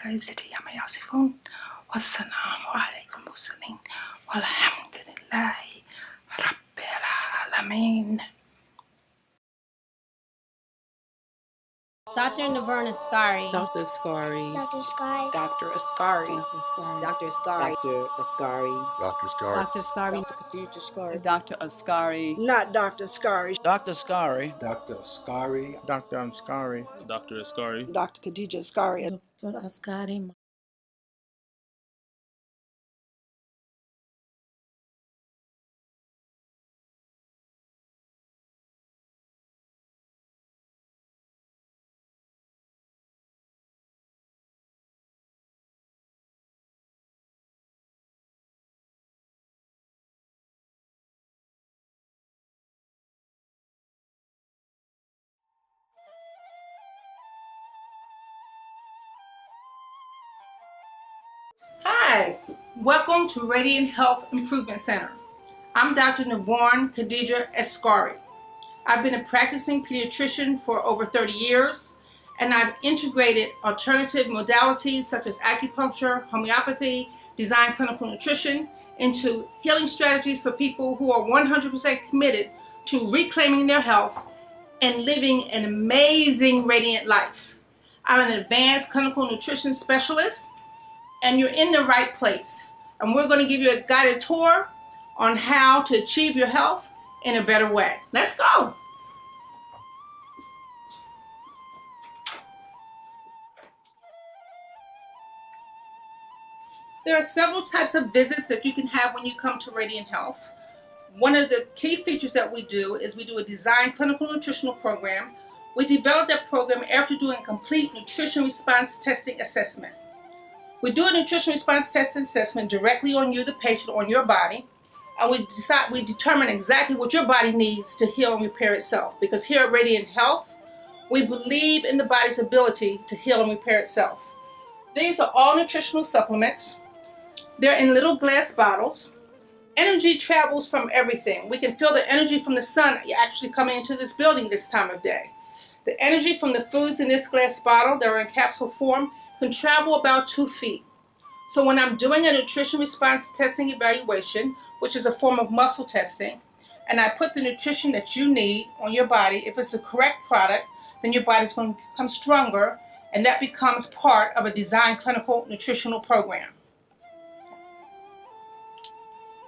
العزة عما يصفون والسلام على المرسلين والحمد لله رب العالمين. Dr. Askari. Dr. Askari. Dr. Askari. Dr. Askari. Dr. Askari. Dr. Askari. Dr. Askari. Dr. Askari. Dr. Khadejah Askari. Dr. Askari. Not Dr. Askari. Dr. Askari. Dr. Askari. Dr. Askari. Dr. Askari. Dr. Khadejah Askari. Dr. Askari. Hi, welcome to Radiant Health Improvement Center. I'm Dr. Khadejah Askari. I've been a practicing pediatrician for over 30 years, and I've integrated alternative modalities such as acupuncture, homeopathy, design clinical nutrition into healing strategies for people who are 100% committed to reclaiming their health and living an amazing radiant life. I'm an advanced clinical nutrition specialist, and you're in the right place. And we're going to give you a guided tour on how to achieve your health in a better way. Let's go. There are several types of visits that you can have when you come to Radiant Health. One of the key features that we do is we do a design clinical nutritional program. We developed that program after doing a complete nutrition response testing assessment. We do a nutrition response testing assessment directly on you, the patient, on your body, and we determine exactly what your body needs to heal and repair itself. Because here at Radiant Health, we believe in the body's ability to heal and repair itself. These are all nutritional supplements. They're in little glass bottles. Energy travels from everything. We can feel the energy from the sun actually coming into this building this time of day. The energy from the foods in this glass bottle that are in capsule form can travel about 2 feet. So when I'm doing a nutrition response testing evaluation, which is a form of muscle testing, and I put the nutrition that you need on your body, if it's the correct product, then your body's going to become stronger, and that becomes part of a design clinical nutritional program.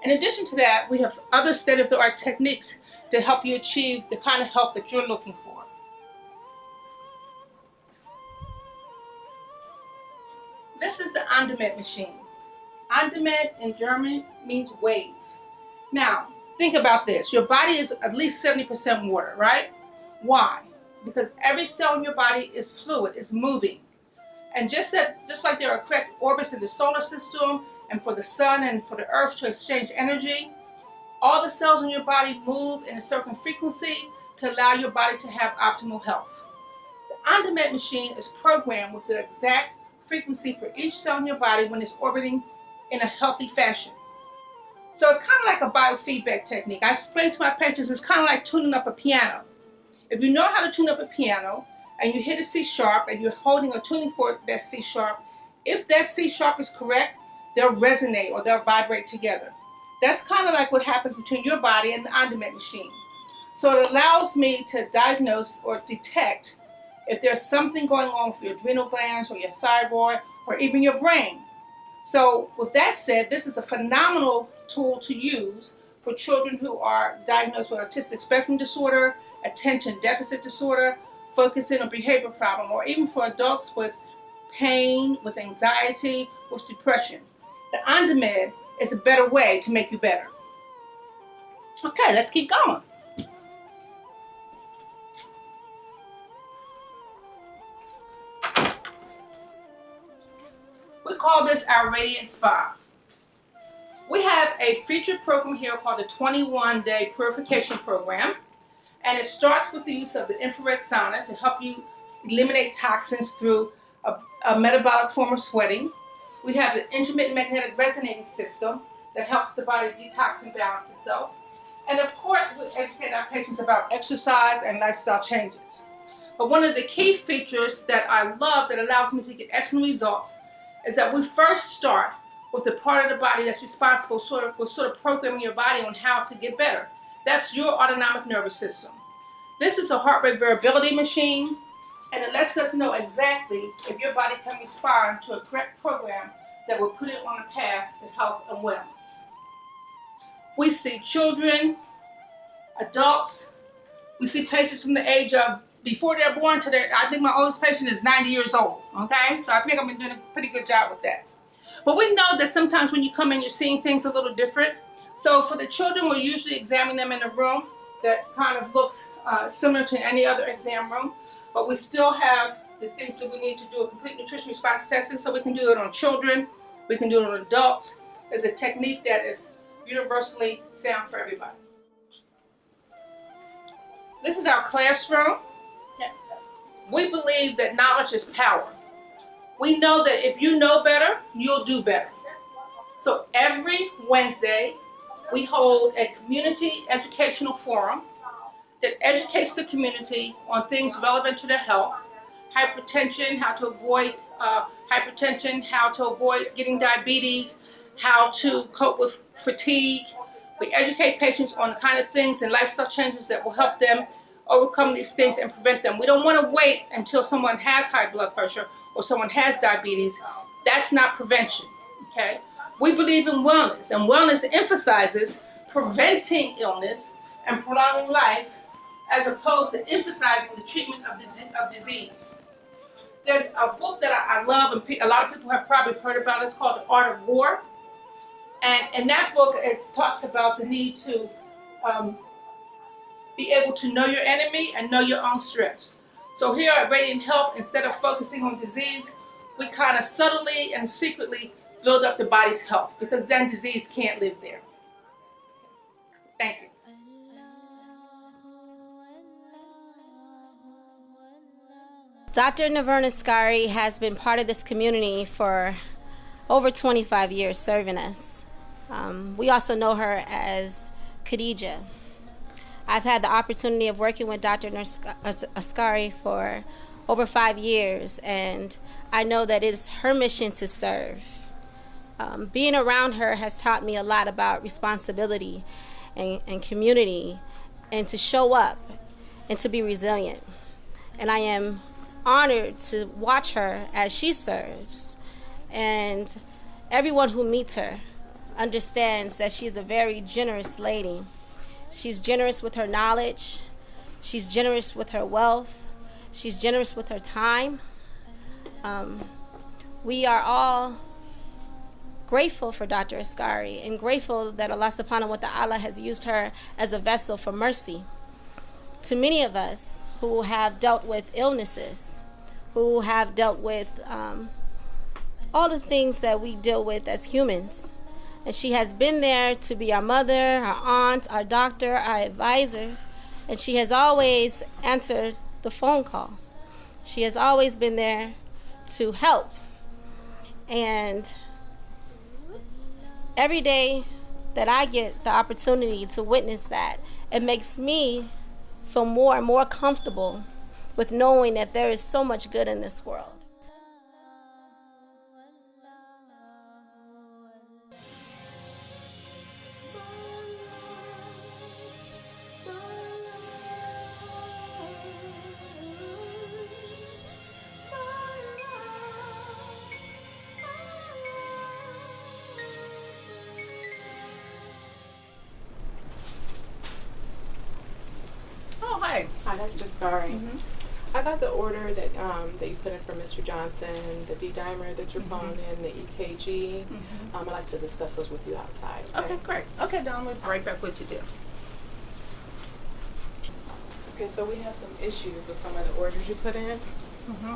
In addition to that, we have other state-of-the-art techniques to help you achieve the kind of health that you're looking for. This is the on-demand machine. On-demand in German means wave. Now, think about this. Your body is at least 70% water, right? Why? Because every cell in your body is fluid, is moving. And just like there are correct orbits in the solar system and for the sun and for the earth to exchange energy, all the cells in your body move in a certain frequency to allow your body to have optimal health. The on-demand machine is programmed with the exact frequency for each cell in your body when it's orbiting in a healthy fashion. So it's kind of like a biofeedback technique. I explain to my patients it's kind of like tuning up a piano. If you know how to tune up a piano and you hit a C sharp and you're holding a tuning fork that C sharp, if that C sharp is correct, they'll resonate or they'll vibrate together. That's kind of like what happens between your body and the on-demand machine. So it allows me to diagnose or detect if there's something going on with your adrenal glands or your thyroid or even your brain. So with that said, this is a phenomenal tool to use for children who are diagnosed with autistic spectrum disorder, attention deficit disorder, focusing or behavior problem, or even for adults with pain, with anxiety, with depression. The on-demand is a better way to make you better. Okay, let's keep going. We call this our Radiant Spas. We have a featured program here called the 21-day purification program, and it starts with the use of the infrared sauna to help you eliminate toxins through a metabolic form of sweating. We have the intermittent magnetic resonating system that helps the body detox and balance itself. And of course, we educate our patients about exercise and lifestyle changes. But one of the key features that I love that allows me to get excellent results is that we first start with the part of the body that's responsible with programming your body on how to get better. That's your autonomic nervous system. This is a heart rate variability machine, and it lets us know exactly if your body can respond to a correct program that will put it on a path to health and wellness. We see children, adults, we see patients from the age of before they're born to I think my oldest patient is 90 years old, okay? So I think I've been doing a pretty good job with that. But we know that sometimes when you come in, you're seeing things a little different. So for the children, we'll usually examine them in a room that kind of looks similar to any other exam room. But we still have the things that we need to do a complete nutrition response testing, so we can do it on children, we can do it on adults. It's a technique that is universally sound for everybody. This is our classroom. We believe that knowledge is power. We know that if you know better, you'll do better. So every Wednesday, we hold a community educational forum that educates the community on things relevant to their health, hypertension, how to avoid hypertension, how to avoid getting diabetes, how to cope with fatigue. We educate patients on the kind of things and lifestyle changes that will help them overcome these things and prevent them. We don't want to wait until someone has high blood pressure or someone has diabetes. That's not prevention, okay? We believe in wellness, and wellness emphasizes preventing illness and prolonging life as opposed to emphasizing the treatment of disease. There's a book that I love, and a lot of people have probably heard about. It's called The Art of War. And in that book, it talks about the need to be able to know your enemy and know your own strengths. So here at Radiant Health, instead of focusing on disease, we kind of subtly and secretly build up the body's health, because then disease can't live there. Thank you. Dr. Askari has been part of this community for over 25 years, serving us. We also know her as Khadejah. I've had the opportunity of working with Dr. Askari for over 5 years, and I know that it is her mission to serve. Being around her has taught me a lot about responsibility and community, and to show up and to be resilient. And I am honored to watch her as she serves. And everyone who meets her understands that she is a very generous lady. She's generous with her knowledge. She's generous with her wealth. She's generous with her time. We are all grateful for Dr. Askari, and grateful that Allah subhanahu wa ta'ala has used her as a vessel for mercy to many of us who have dealt with illnesses, who have dealt with all the things that we deal with as humans. And she has been there to be our mother, our aunt, our doctor, our advisor, and she has always answered the phone call. She has always been there to help. And every day that I get the opportunity to witness that, it makes me feel more and more comfortable with knowing that there is so much good in this world. Oh, hi. Hi, Dr. Askari. I got the order that you put in for Mr. Johnson, the D-dimer, the troponin, the EKG. I'd like to discuss those with you outside. Okay, great. Okay, Don, we'll be right back with you, dear. Okay, so we have some issues with some of the orders you put in.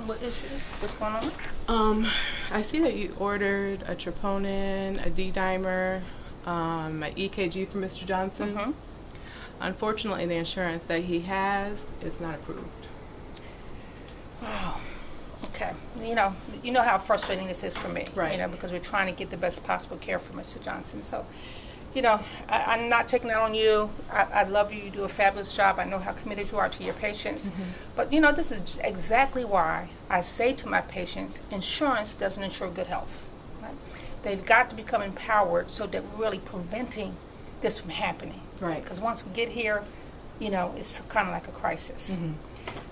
What issues? What's going on? I see that you ordered a troponin, a D-dimer, an EKG for Mr. Johnson. Unfortunately, the insurance that he has is not approved. Oh, okay. You know how frustrating this is for me. Right. Because we're trying to get the best possible care for Mr. Johnson. So, you know, I'm not taking that on you. I love you. You do a fabulous job. I know how committed you are to your patients. But, you know, this is exactly why I say to my patients, insurance doesn't insure good health. Right? They've got to become empowered so that we're really preventing this from happening. Right. Because once we get here, you know, it's kind of like a crisis.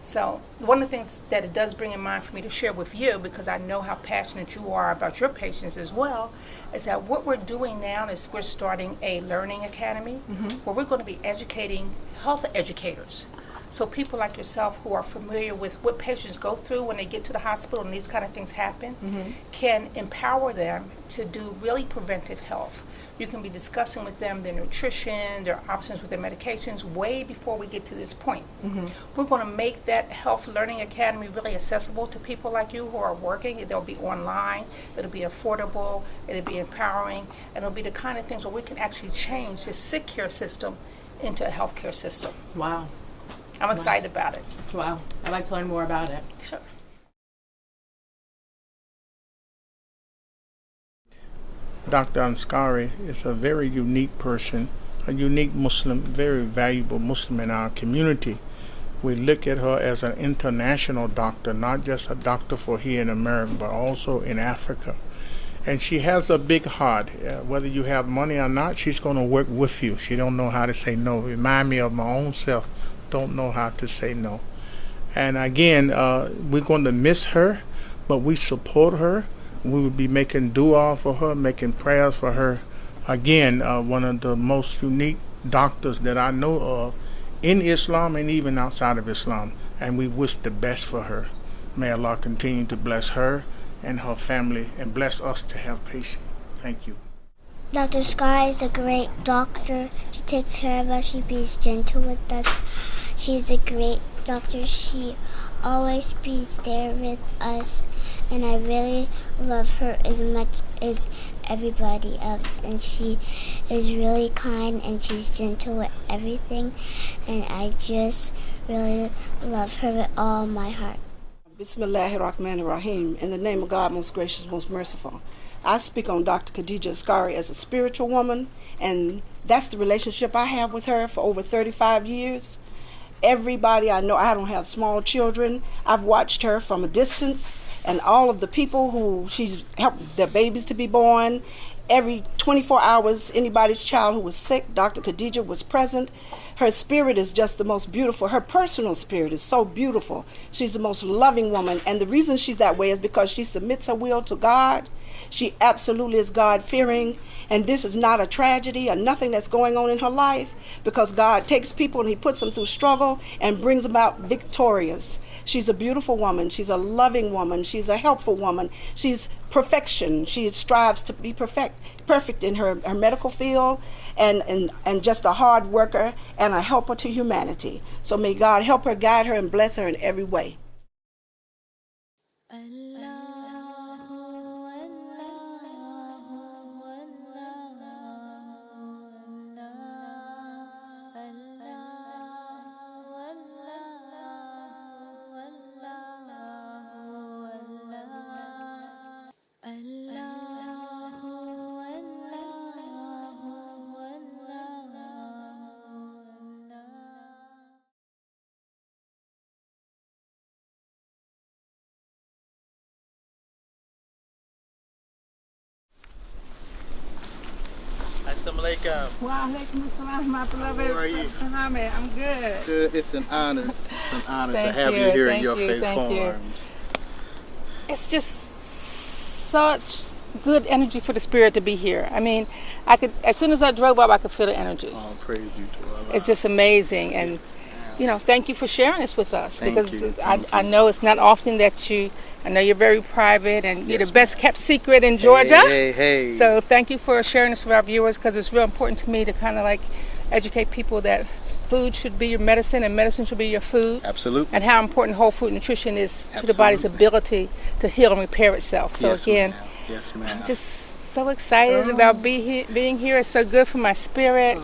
So one of the things that it does bring in mind for me to share with you, because I know how passionate you are about your patients as well, is that what we're doing now is we're starting a learning academy where we're going to be educating health educators. So people like yourself who are familiar with what patients go through when they get to the hospital and these kind of things happen can empower them to do really preventive health. You can be discussing with them their nutrition, their options with their medications way before we get to this point. We're going to make that health learning academy really accessible to people like you who are working. It'll be online, it'll be affordable, it'll be empowering, and it'll be the kind of things where we can actually change the sick care system into a healthcare system. Wow. I'm excited about it. Wow. I'd like to learn more about it. Sure. Dr. Askari is a very unique person, a unique Muslim, very valuable Muslim in our community. We look at her as an international doctor, not just a doctor for here in America, but also in Africa. And she has a big heart. Whether you have money or not, she's going to work with you. She don't know how to say no. Remind me of my own self. Don't know how to say no. And again, we're going to miss her, but we support her. We will be making dua for her, making prayers for her. Again, one of the most unique doctors that I know of in Islam and even outside of Islam. And we wish the best for her. May Allah continue to bless her and her family and bless us to have patience. Thank you. Dr. Askari is a great doctor. She takes care of us. She be gentle with us. She's a great doctor. She always be there with us. And I really love her as much as everybody else. And she is really kind and she's gentle with everything. And I just really love her with all my heart. Bismillahirrahmanirrahim. In the name of God, most gracious, most merciful. I speak on Dr. Khadejah Askari as a spiritual woman, and that's the relationship I have with her for over 35 years. Everybody I know, I don't have small children. I've watched her from a distance, and all of the people who she's helped their babies to be born. Every 24 hours, anybody's child who was sick, Dr. Khadejah was present. Her spirit is just the most beautiful. Her personal spirit is so beautiful. She's the most loving woman, and the reason she's that way is because she submits her will to God. She absolutely is God-fearing, and this is not a tragedy or nothing that's going on in her life, because God takes people and he puts them through struggle and brings them out victorious. She's a beautiful woman. She's a loving woman. She's a helpful woman. She's perfection. She strives to be perfect in her medical field, and just a hard worker and a helper to humanity. So may God help her, guide her, and bless her in every way. Assalamu alaikum. Wa alaikum assalam, my beloved. How are you? Muhammad, I'm good. Good. It's an honor. It's an honor to Thank have you, you here in thank your you, faith thank you. forms. It's just such good energy for the spirit to be here. I mean, I could, as soon as I drove up, I could feel the energy. Oh, praise you to Allah. It's just amazing, and you know, thank you for sharing this with us. Thank because you, I know it's not often that I know you're very private and you're the best kept secret in Georgia. Hey. So thank you for sharing this with our viewers, because it's real important to me to kind of like educate people that food should be your medicine and medicine should be your food. Absolutely. And how important whole food nutrition is to the body's ability to heal and repair itself. So Yes, again, ma'am. Yes, ma'am. I'm just so excited about being here. It's so good for my spirit.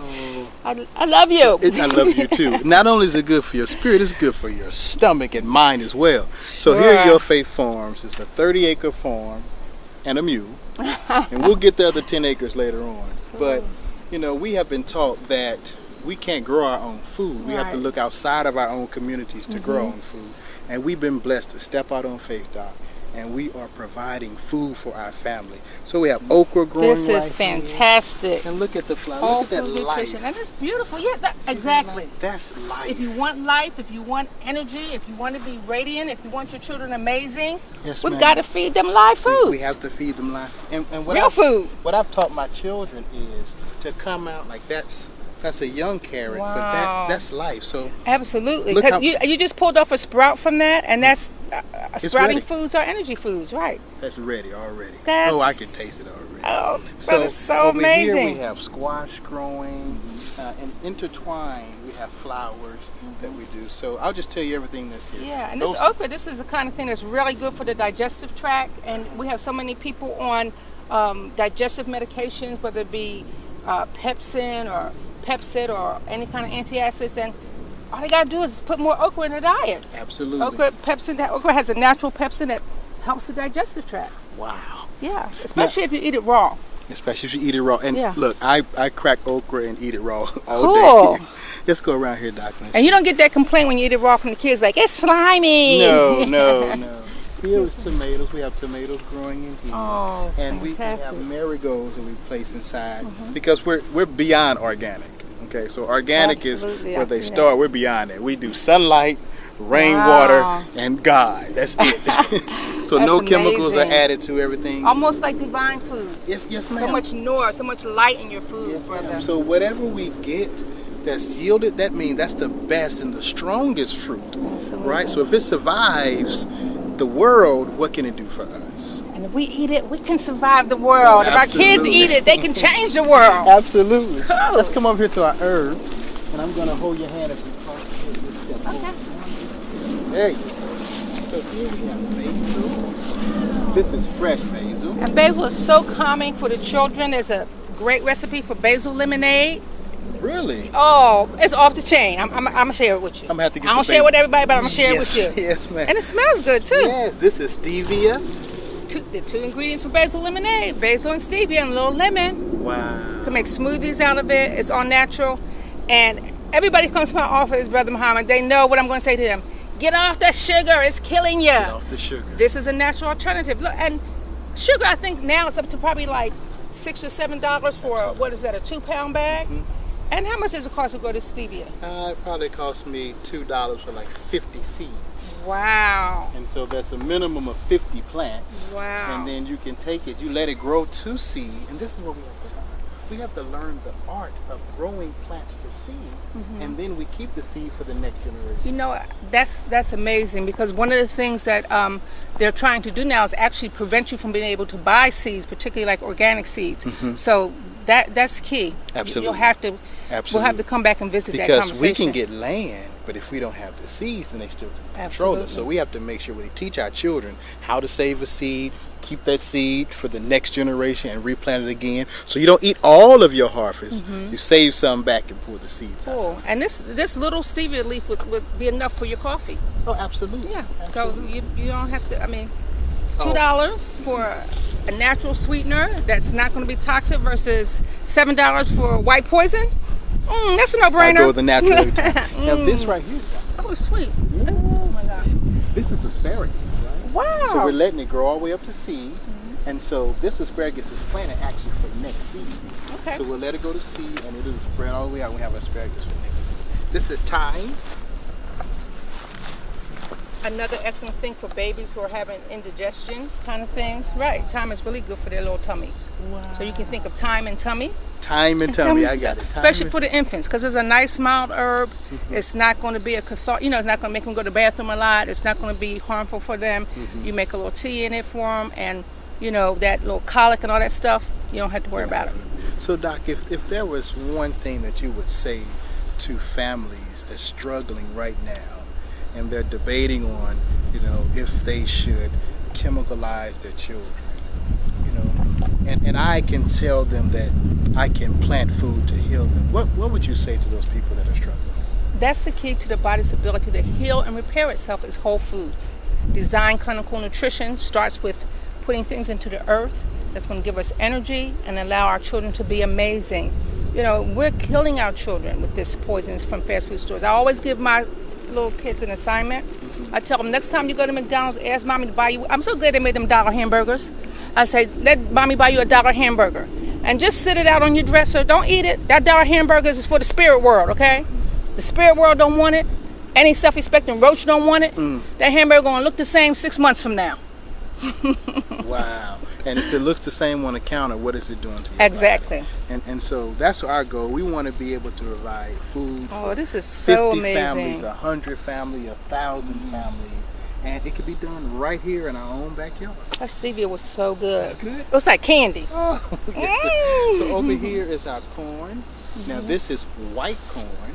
I love you. I love you too. Not only is it good for your spirit, it's good for your stomach and mind as well. So here are your faith farms. It's a 30-acre farm and a mule. And we'll get the other 10 acres later on. But You know, we have been taught that we can't grow our own food. We have to look outside of our own communities to grow our own food. And we've been blessed to step out on faith, Doc, and we are providing food for our family. So we have okra growing This is fantastic. And look at the flower. Whole Look at that food life. nutrition. And it's beautiful. Yeah, exactly. That's life. If you want life, if you want energy, if you want to be radiant, if you want your children amazing, Yes, we've ma'am. got to feed them live food. We have to feed them life. And what Real food. What I've taught my children is to come out like that's a young carrot, but that's life. So absolutely. Look 'Cause how- you just pulled off a sprout from that, and that's sprouting ready. foods are energy foods, right? that's ready already. That's- Oh, I can taste it already. Oh, that is so over amazing. Here we have squash growing, and intertwined we have flowers that we do. So I'll just tell you everything that's here. Yeah, and this okra, this is the kind of thing that's really good for the digestive tract, and we have so many people on digestive medications, whether it be Pepsin or Pepsid or any kind of antacids, and all they gotta do is put more okra in their diet. Absolutely. Okra has a natural pepsin that helps the digestive tract. Wow. Yeah, especially if you eat it raw. Especially if you eat it raw. And Yeah. look, I crack okra and eat it raw all Cool. day. Let's go around here, Doc. And you don't get that complaint when you eat it raw from the kids, like, it's slimy. No. Here is tomatoes. We have tomatoes growing in here. Oh, and we fantastic. have marigolds that we place inside because we're beyond organic. Okay, so organic Absolutely, is where I've they seen start. We're beyond that. We do sunlight, rainwater, Wow. and God. That's it. So That's no chemicals are amazing. added to everything. Almost like divine food. Yes, ma'am. So much nour, so much light in your food, Yes, brother. ma'am. So whatever we get that's yielded, that means that's the best and the strongest fruit, right? So if it survives the world, what can it do for us? And if we eat it, we can survive the world. If our kids Absolutely. eat it, they can change the world. Absolutely. Cool. Let's come over here to our herbs, and I'm going to hold your hand as we cross this step. Okay. There you go. So here we have basil. This is fresh basil. And basil is so calming for the children. There's a great recipe for basil lemonade. Really? Oh, it's off the chain. I'm gonna share it with you. I'm gonna have to get I don't some share it with basil. everybody, but I'm gonna share it with you. Yes, ma'am. And it smells good too. Yes, this is stevia. The two ingredients for basil lemonade: basil and stevia, and a little lemon. Wow. You can make smoothies out of it. It's all natural, and everybody comes to my office, Brother Muhammad. They know what I'm going to say to them. Get off the sugar; it's killing you. Get off the sugar. This is a natural alternative. Look, and sugar, I think now it's up to probably like $6 or $7 for what is that, a 2-pound bag? And how much does it cost to go to stevia? It probably cost me $2 for like 50 seeds. Wow. And so that's a minimum of 50 plants. Wow. And then you can take it, you let it grow to seed, and this is what we have to learn. We have to learn the art of growing plants to seed, and then we keep the seed for the next generation. You know, that's amazing, because one of the things that they're trying to do now is actually prevent you from being able to buy seeds, particularly like organic seeds. So that's key. Absolutely. You'll have to. Absolutely. We'll have to come back and visit that Because conversation. we can get land, but if we don't have the seeds, then they still can control us. So we have to make sure we teach our children how to save a seed, keep that seed for the next generation, and replant it again. So you don't eat all of your harvest. You save some back and pull the seeds out. Cool. And this little stevia leaf would be enough for your coffee. Oh, absolutely. Yeah. Absolutely. So you don't have to. I mean, $2 for a natural sweetener that's not going to be toxic versus $7 for white poison. That's a no-brainer. I go with the natural every time. Now this right here. Oh, sweet. Oh my God. This is asparagus, right? Wow. So we're letting it grow all the way up to seed. And so this asparagus is planted actually for next seed. Okay. So we'll let it go to seed, and it'll spread all the way out. We have asparagus for next seed. This is thyme. Another excellent thing for babies who are having indigestion kind of things. Right. Thyme is really good for their little tummy. Wow. So you can think of thyme and tummy. Thyme and tummy, I got it. Especially for the infants, because it's a nice mild herb. It's not going to be it's not going to make them go to the bathroom a lot. It's not going to be harmful for them. You make a little tea in it for them, and that little colic and all that stuff, you don't have to worry about it. So Doc, if there was one thing that you would say to families that's struggling right now, and they're debating on, if they should chemicalize their children, and I can tell them that I can plant food to heal them, what would you say to those people that are struggling? That's the key to the body's ability to heal and repair itself is whole foods. Design clinical nutrition starts with putting things into the earth that's going to give us energy and allow our children to be amazing. You know, we're killing our children with this poisons from fast food stores. I always give my little kids an assignment. I tell them, next time you go to McDonald's, ask mommy to buy you. I'm so glad they made them dollar hamburgers. I say, let mommy buy you a dollar hamburger. And just sit it out on your dresser. Don't eat it. That dollar hamburger is for the spirit world, okay? The spirit world don't want it. Any self-respecting roach don't want it. That hamburger gonna look the same 6 months from now. Wow. And if it looks the same on the counter, what is it doing to you? Exactly. And so that's our goal. We want to be able to provide food. Oh, this is so 50 amazing. families, 100 families, 1,000 families. And it could be done right here in our own backyard. That stevia was so good. That's good. It was like candy. Oh, yes. So over here is our corn. Now this is white corn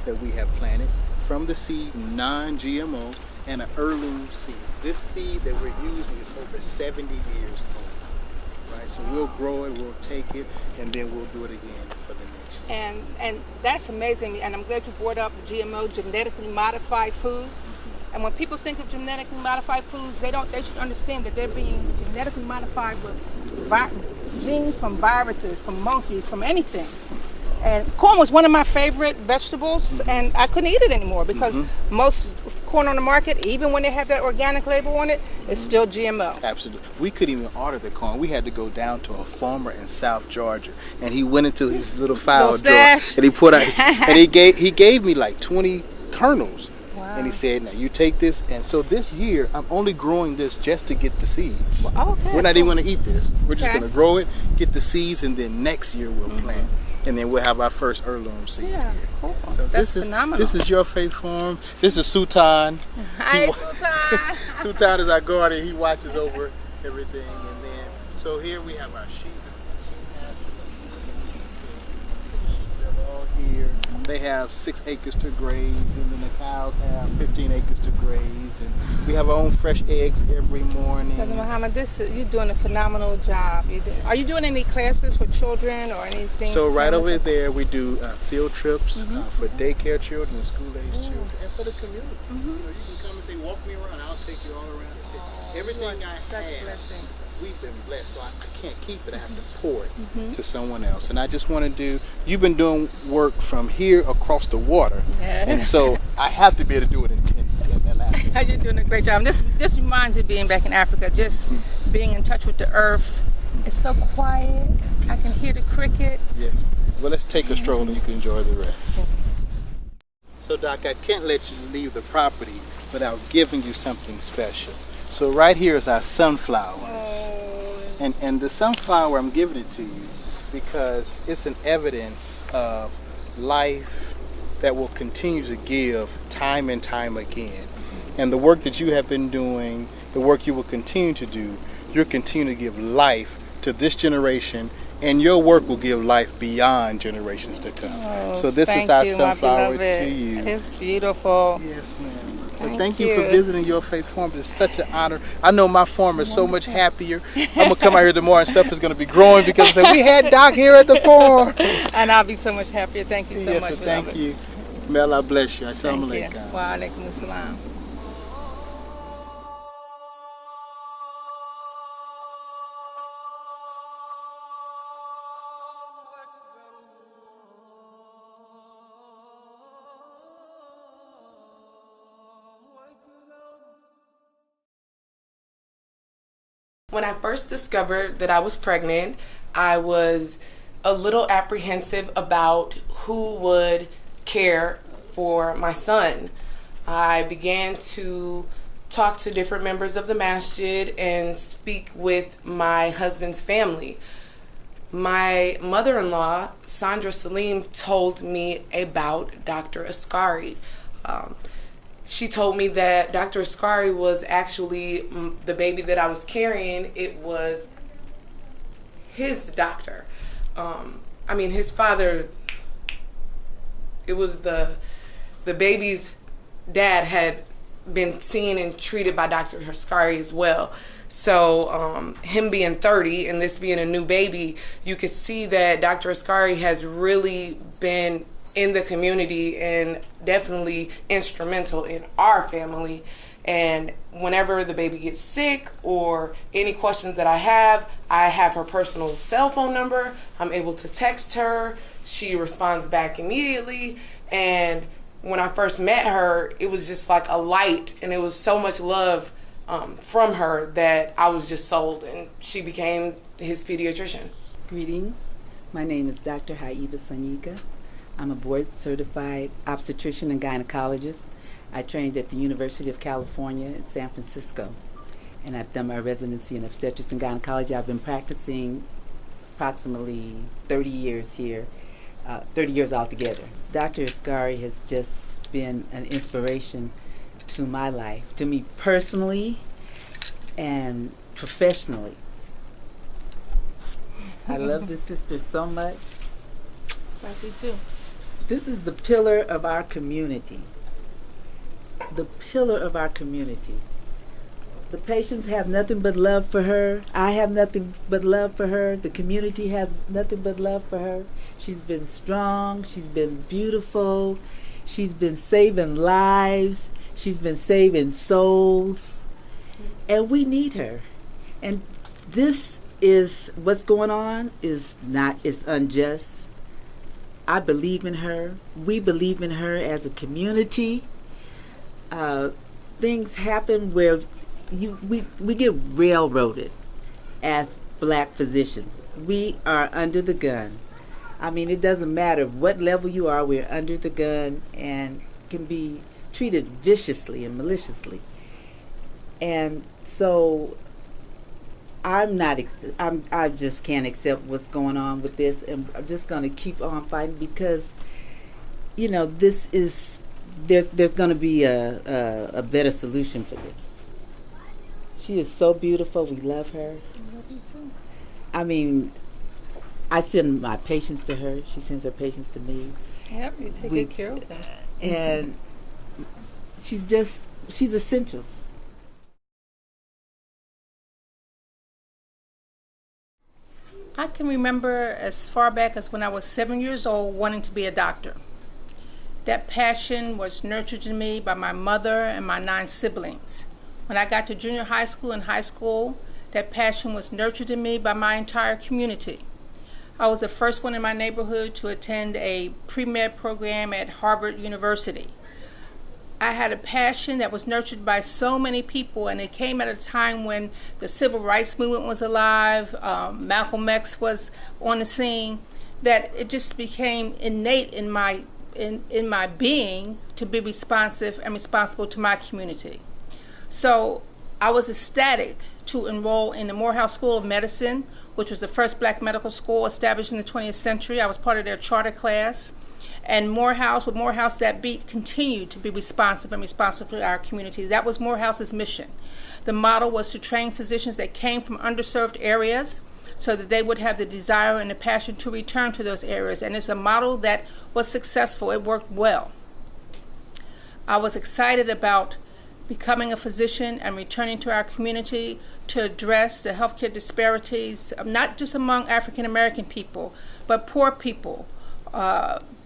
that we have planted from the seed, non-GMO, and an heirloom seed. This seed that we're using is over 70 years old, right? So we'll grow it, we'll take it, and then we'll do it again for the next year. And that's amazing. And I'm glad you brought up GMO, genetically modified foods. And when people think of genetically modified foods, they should understand that they're being genetically modified with genes from viruses, from monkeys, from anything. And corn was one of my favorite vegetables, and I couldn't eat it anymore because most corn on the market, even when they have that organic label on it, it's still GMO. Absolutely. We couldn't even order the corn. We had to go down to a farmer in South Georgia, and he went into his little file drawer, and he put out, and he gave me like 20 kernels. Wow. And he said, now you take this, and so this year I'm only growing this just to get the seeds. Well, okay, we're not even going to eat this. We're just going to grow it, get the seeds, and then next year we'll plant. And then we'll have our first heirloom seed. Yeah, cool. So that's phenomenal. This is your faith farm. This is Sultan. Hi, Sultan. Sultan is our guardian. He watches over everything. And then, so here we have our sheep. Sheep are all here. They have 6 acres to graze, and then the cows have 15 acres to graze. And we have our own fresh eggs every morning. Brother Muhammad, you're doing a phenomenal job. Are you doing any classes for children or anything? So right over there, we do field trips for daycare children and school-age children, and for the community. You know, you can come and say, walk me around. I'll take you all around. Everything I have, we've been blessed, so I can't keep it. I have to pour it to someone else. And I just want to you've been doing work from here across the water, and so I have to be able to do it in Alaska. You're doing a great job. This reminds me of being back in Africa, just being in touch with the earth. It's so quiet. I can hear the crickets. Yes. Well, let's take a stroll and you can enjoy the rest. So, Doc, I can't let you leave the property without giving you something special. So right here is our sunflowers. And the sunflower, I'm giving it to you because it's an evidence of life that will continue to give time and time again. And the work that you have been doing, the work you will continue to do, you'll continue to give life to this generation, and your work will give life beyond generations to come. So this is our sunflower to you. It's beautiful. Yes, ma'am. Thank you for visiting Your Faith Farm. It's such an honor. I know my farm is so much happier. I'm going to come out here tomorrow and stuff is going to be growing because we had Doc here at the farm. And I'll be so much happier. Thank you so much. Thank you. May Allah bless you. Assalamu alaikum. Wa alaikum assalam. When I first discovered that I was pregnant, I was a little apprehensive about who would care for my son. I began to talk to different members of the masjid and speak with my husband's family. My mother-in-law, Sandra Salim, told me about Dr. Askari. She told me that Dr. Askari was actually the baby that I was carrying. It was his doctor. His father, it was the baby's dad had been seen and treated by Dr. Askari as well. So him being 30 and this being a new baby, you could see that Dr. Askari has really been in the community and definitely instrumental in our family. And whenever the baby gets sick or any questions that I have her personal cell phone number. I'm able to text her. she responds back immediately. And when I first met her, it was just like a light, and it was so much love from her that I was just sold, and she became his pediatrician. Greetings. My name is Dr. Haiba Sanyika. I'm a board-certified obstetrician and gynecologist. I trained at the University of California in San Francisco, and I've done my residency in obstetrics and gynecology. I've been practicing approximately 30 years here, 30 years altogether. Dr. Askari has just been an inspiration to my life, to me personally and professionally. I love this sister so much. I do too. This is the pillar of our community. The pillar of our community. The patients have nothing but love for her. I have nothing but love for her. The community has nothing but love for her. She's been strong. She's been beautiful. She's been saving lives. She's been saving souls. And we need her. And this is what's going on is unjust. I believe in her. We believe in her as a community. Things happen where we get railroaded as black physicians. We are under the gun. I mean, it doesn't matter what level you are, we're under the gun and can be treated viciously and maliciously. And so I just can't accept what's going on with this, and I'm just going to keep on fighting because, you know, there's going to be a better solution for this. She is so beautiful. We love her. I love you too. I mean, I send my patients to her. She sends her patients to me. Yep, you take good care of them. And she's essential. I can remember as far back as when I was 7 years old wanting to be a doctor. That passion was nurtured in me by my mother and my 9 siblings. When I got to junior high school and high school, that passion was nurtured in me by my entire community. I was the first one in my neighborhood to attend a pre-med program at Harvard University. I had a passion that was nurtured by so many people, and it came at a time when the civil rights movement was alive, Malcolm X was on the scene, that it just became innate in my being to be responsive and responsible to my community. So I was ecstatic to enroll in the Morehouse School of Medicine, which was the first black medical school established in the 20th century. I was part of their charter class. And Morehouse, with Morehouse That Beat, continued to be responsive and responsible to our community. That was Morehouse's mission. The model was to train physicians that came from underserved areas so that they would have the desire and the passion to return to those areas. And it's a model that was successful. It worked well. I was excited about becoming a physician and returning to our community to address the healthcare disparities, not just among African American people, but poor people,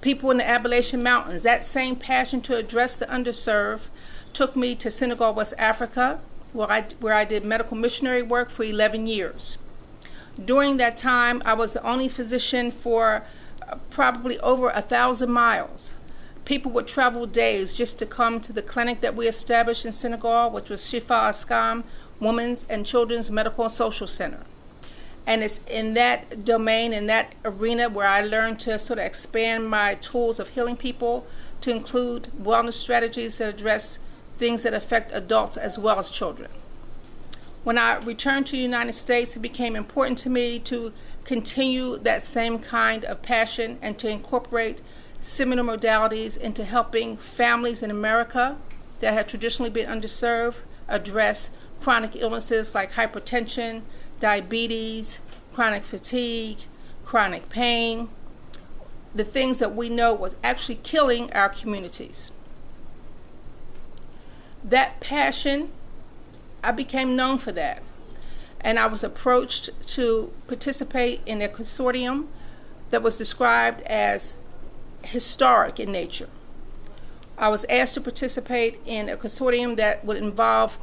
people in the Appalachian Mountains. That same passion to address the underserved took me to Senegal, West Africa, where I did medical missionary work for 11 years. During that time, I was the only physician for probably over 1,000 miles. People would travel days just to come to the clinic that we established in Senegal, which was Shifa Askam Women's and Children's Medical and Social Center. And it's in that domain, in that arena, where I learned to sort of expand my tools of healing people to include wellness strategies that address things that affect adults as well as children. When I returned to the United States, it became important to me to continue that same kind of passion and to incorporate similar modalities into helping families in America that had traditionally been underserved address chronic illnesses like hypertension, diabetes, chronic fatigue, chronic pain, the things that we know was actually killing our communities. That passion, I became known for that. And I was approached to participate in a consortium that was described as historic in nature. I was asked to participate in a consortium that would involve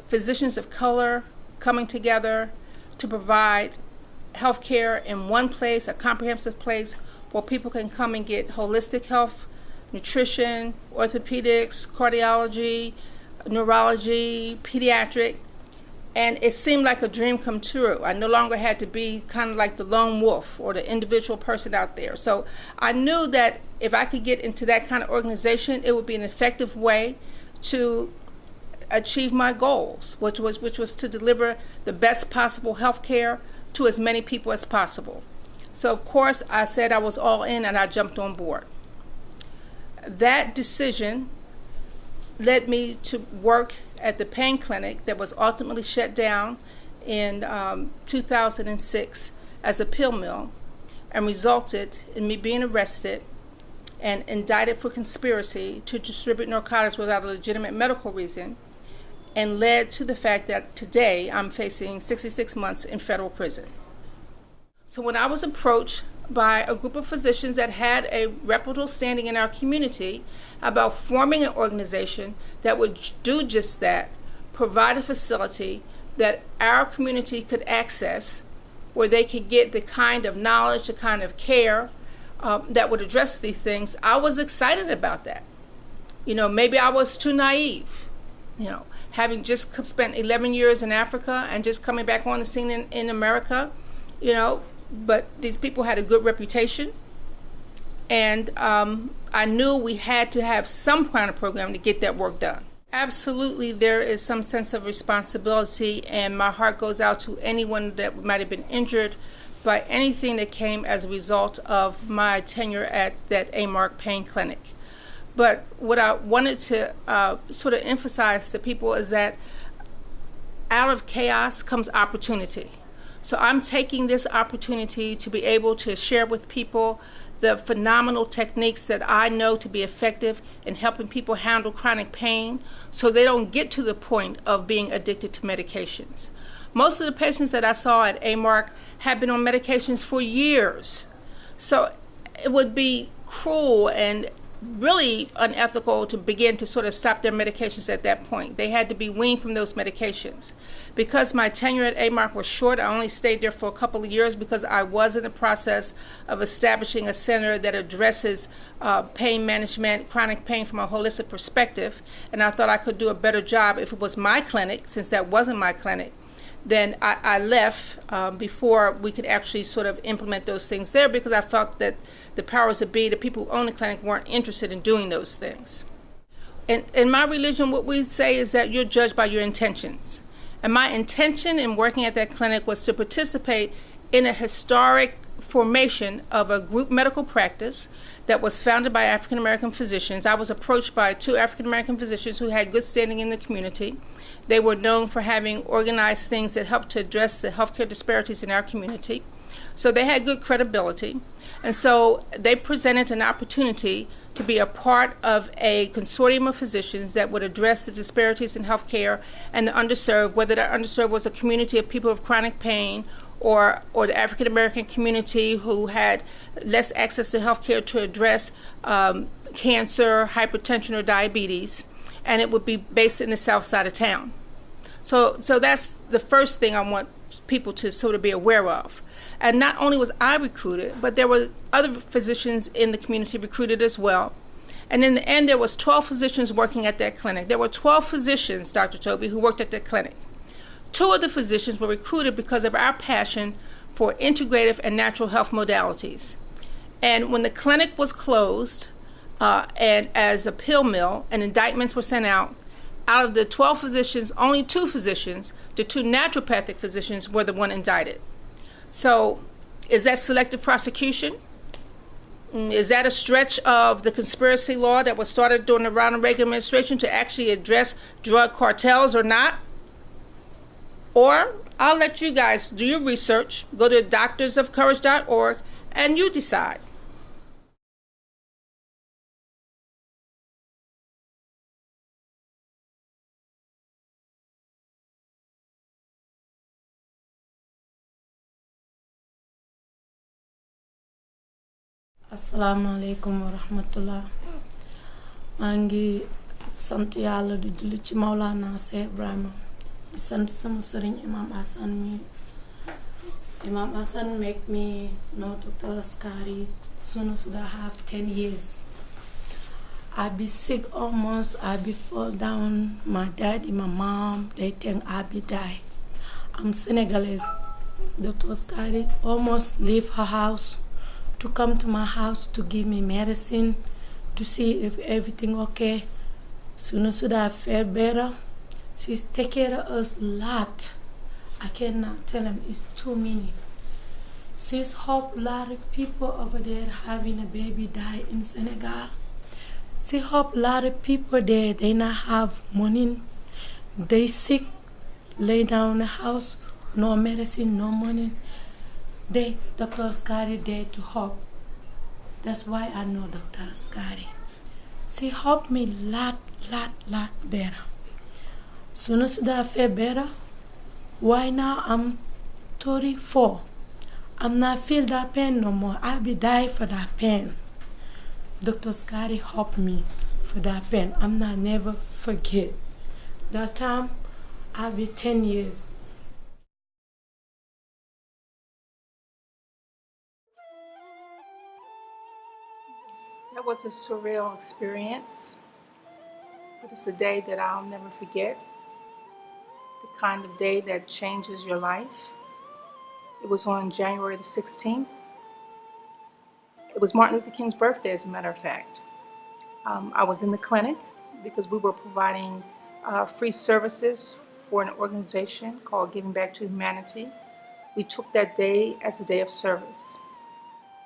physicians of color coming together to provide health care in one place, a comprehensive place where people can come and get holistic health, nutrition, orthopedics, cardiology, neurology, pediatric, and it seemed like a dream come true. I no longer had to be kind of like the lone wolf or the individual person out there. So I knew that if I could get into that kind of organization, it would be an effective way to achieve my goals, which was to deliver the best possible health care to as many people as possible. So of course I said I was all in and I jumped on board. That decision led me to work at the pain clinic that was ultimately shut down in 2006 as a pill mill, and resulted in me being arrested and indicted for conspiracy to distribute narcotics without a legitimate medical reason, and led to the fact that today I'm facing 66 months in federal prison. So when I was approached by a group of physicians that had a reputable standing in our community about forming an organization that would do just that, provide a facility that our community could access, where they could get the kind of knowledge, the kind of care that would address these things, I was excited about that. Maybe I was too naive, having just spent 11 years in Africa and just coming back on the scene in America, but these people had a good reputation, and I knew we had to have some kind of program to get that work done. Absolutely, there is some sense of responsibility, and my heart goes out to anyone that might have been injured by anything that came as a result of my tenure at that AMARC pain clinic. But what I wanted to sort of emphasize to people is that out of chaos comes opportunity. So I'm taking this opportunity to be able to share with people the phenomenal techniques that I know to be effective in helping people handle chronic pain so they don't get to the point of being addicted to medications. Most of the patients that I saw at AMARC have been on medications for years. So it would be cruel and really unethical to begin to sort of stop their medications at that point. They had to be weaned from those medications. Because my tenure at AMARC was short, I only stayed there for a couple of years because I was in the process of establishing a center that addresses pain management, chronic pain from a holistic perspective, and I thought I could do a better job if it was my clinic. Since that wasn't my clinic, then I left before we could actually sort of implement those things there, because I felt that the powers that be, the people who own the clinic, weren't interested in doing those things. In my religion, what we say is that you're judged by your intentions. And my intention in working at that clinic was to participate in a historic formation of a group medical practice that was founded by African American physicians. I was approached by 2 African American physicians who had good standing in the community. They were known for having organized things that helped to address the healthcare disparities in our community. So they had good credibility. And so they presented an opportunity to be a part of a consortium of physicians that would address the disparities in healthcare and the underserved, whether that underserved was a community of people with chronic pain or the African American community who had less access to healthcare to address cancer, hypertension, or diabetes. And it would be based in the south side of town. So that's the first thing I want people to sort of be aware of. And not only was I recruited, but there were other physicians in the community recruited as well. And in the end, there was 12 physicians working at that clinic. There were 12 physicians, Dr. Toby, who worked at that clinic. 2 of the physicians were recruited because of our passion for integrative and natural health modalities. And when the clinic was closed, and as a pill mill, and indictments were sent out of the 12 physicians, only 2 physicians, the 2 naturopathic physicians, were the one indicted. So is that selective prosecution? Is that a stretch of the conspiracy law that was started during the Ronald Reagan administration to actually address drug cartels or not? Or I'll let you guys do your research, go to doctorsofcourage.org, and you decide. Assalamualaikum warahmatullah. Mangi sant Yalla di julli ci Maulana Cheikh Ibrahima. Di sant sama serigne Imam Hassan mi. Imam Hassan make me know Dr. Askari Soon as I have 10 years. I be sick almost. I be fall down. My daddy, my mom, they think I be die. I'm Senegalese. Dr. Askari almost leave her house to come to my house to give me medicine to see if everything okay. Soon as I feel better, she's take care of us a lot. I cannot tell them, it's too many. She's helped a lot of people over there having a baby die in Senegal. She helped a lot of people there, they not have money. They sick, lay down in the house, no medicine, no money. They, Dr. Askari there to help. That's why I know Dr. Askari. She helped me lot better. Soon as I feel better, why now I'm 34. I'm not feel that pain no more. I'll be die for that pain. Dr. Askari helped me for that pain. I'm not never forget. That time, I'll be 10 years. That was a surreal experience, but it's a day that I'll never forget. The kind of day that changes your life. It was on January the 16th. It was Martin Luther King's birthday, as a matter of fact. I was in the clinic because we were providing free services for an organization called Giving Back to Humanity. We took that day as a day of service.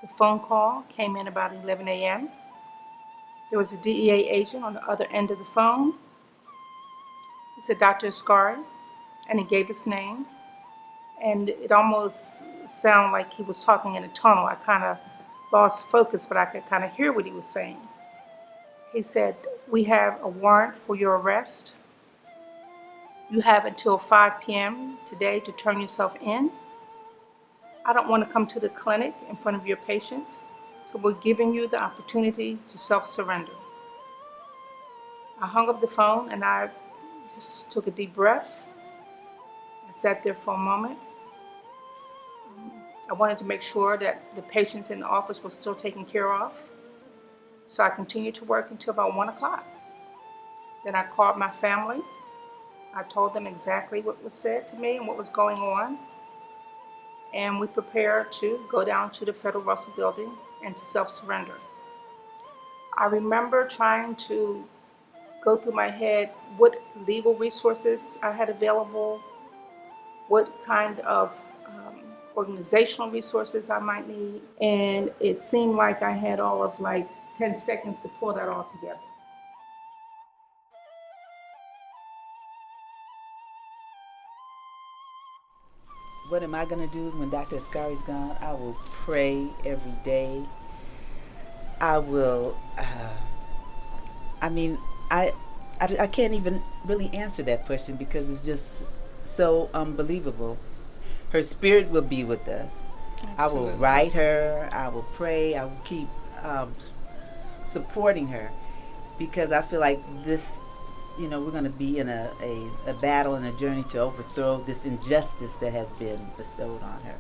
The phone call came in about 11 a.m. There was a DEA agent on the other end of the phone. He said, Dr. Askari, and he gave his name. And it almost sounded like he was talking in a tunnel. I kind of lost focus, but I could kind of hear what he was saying. He said, we have a warrant for your arrest. You have until 5 p.m. today to turn yourself in. I don't want to come to the clinic in front of your patients, so we're giving you the opportunity to self-surrender. I hung up the phone and I just took a deep breath and sat there for a moment. I wanted to make sure that the patients in the office were still taken care of. So I continued to work until about 1 o'clock. Then I called my family. I told them exactly what was said to me and what was going on. And we prepared to go down to the Federal Russell Building and to self-surrender. I remember trying to go through my head what legal resources I had available, what kind of organizational resources I might need, and it seemed like I had all of 10 seconds to pull that all together. What am I going to do when Dr. Askari's gone? I will pray every day. I will, I can't even really answer that question because it's just so unbelievable. Her spirit will be with us. Absolutely. I will write her. I will pray. I will keep supporting her because I feel like this, we're going to be in a battle and a journey to overthrow this injustice that has been bestowed on her.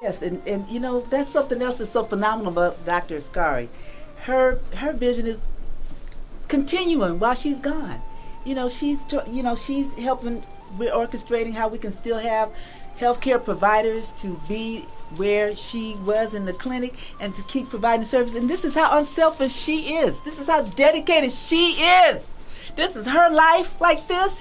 Yes, and that's something else that's so phenomenal about Dr. Askari. Her vision is continuing while she's gone. She's helping, we're orchestrating how we can still have healthcare providers to be where she was in the clinic and to keep providing service. And this is how unselfish she is. This is how dedicated she is. This is her life like this.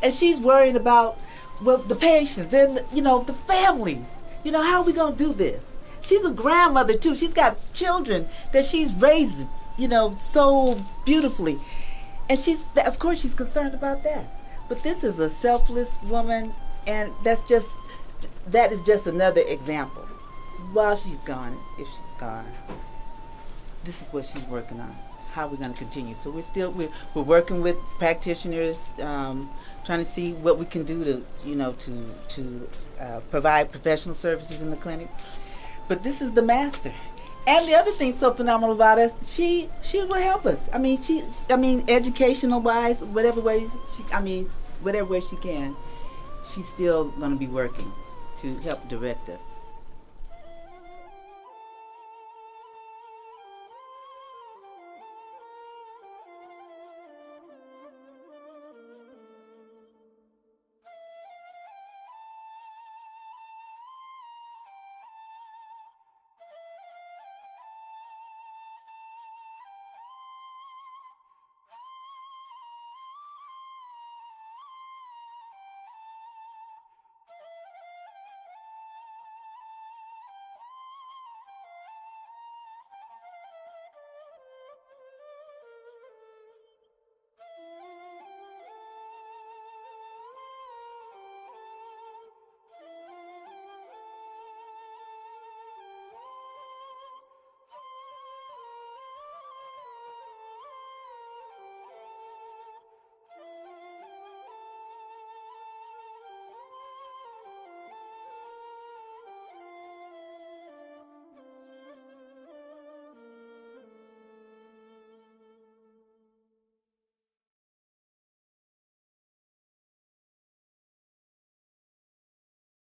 And she's worrying about the patients and, the families. How are we going to do this? She's a grandmother, too. She's got children that she's raised, so beautifully. And of course, she's concerned about that. But this is a selfless woman, and that is just another example. While she's gone, if she's gone, this is what she's working on. How we're going to continue. So we're working with practitioners, trying to see what we can do to provide professional services in the clinic. But this is the master. And the other thing so phenomenal about us, she will help us. Educational wise, whatever way she can, she's still going to be working to help direct us.